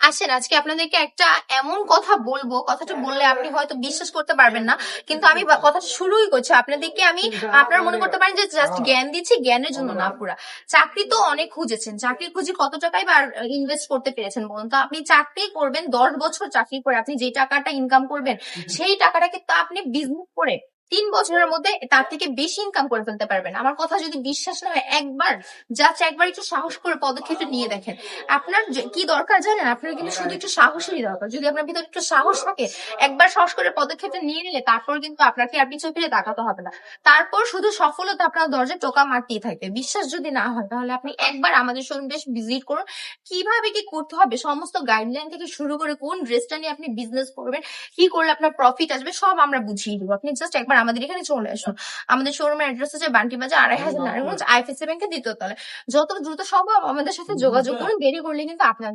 আসেন আজকে আপনাদেরকে একটা এমন কথা বলবো, কথাটা বললে আপনি হয়তো বিশ্বাস করতে পারবেন না, কিন্তু আমি কথাটা শুরুই করছি আপনাদেরকে। আমি আপনারা মনে করতে পারেন যে জাস্ট জ্ঞান দিচ্ছি, জ্ঞানের জন্য না। পুরা চাকরি তো অনেক খুঁজেছেন, চাকরি খুঁজে কত টাকাই বা ইনভেস্ট করতে পেরেছেন বলুন তো? আপনি চাকরি করবেন, 10 বছর চাকরি করে আপনি যে টাকাটা ইনকাম করবেন, সেই টাকাটাকে তো আপনি বিজনেস করে 3 বছরের মধ্যে তার থেকে বেশি ইনকাম করে ফেলতে পারবেন। আমার কথা যদি বিশ্বাস না হয়, একবার একটু সাহস করে পদক্ষেপটা নিয়ে দেখেন। আপনার কি দরকার জানেন? আপনার কিন্তু শুধু একটু সাহসেরই দরকার। যদি আপনার ভিতরে একটু সাহস থাকে, একবার সাহস করে পদক্ষেপটা নিয়ে নিলে তারপর কিন্তু আপনাকে আর পিছু ফিরে তাকাতে হবে না। তারপর শুধু সফলতা আপনার দরজায় টোকা মারতেই থাকবে। বিশ্বাস যদি না হয় তাহলে আপনি একবার আমাদের শোরুমটা ভিজিট করুন। কিভাবে কি করতে হবে, সমস্ত গাইডলাইন থেকে শুরু করে কোন ড্রেসটা নিয়ে আপনি বিজনেস করবেন, কি করলে আপনার প্রফিট আসবে, সব আমরা বুঝিয়ে দিব। আপনি জাস্ট একবার আমাদের এখানে চলে আসুন। আমাদের শোরুমের অ্যাড্রেস হচ্ছে বান্টি বাজার 2.5 নারায়ণগঞ্জ, আইএফএসসি ব্যাংকের 2য় তলায়। যত দ্রুত সম্ভব আমাদের সাথে যোগাযোগ করুন, দেরি করলে কিন্তু আপনার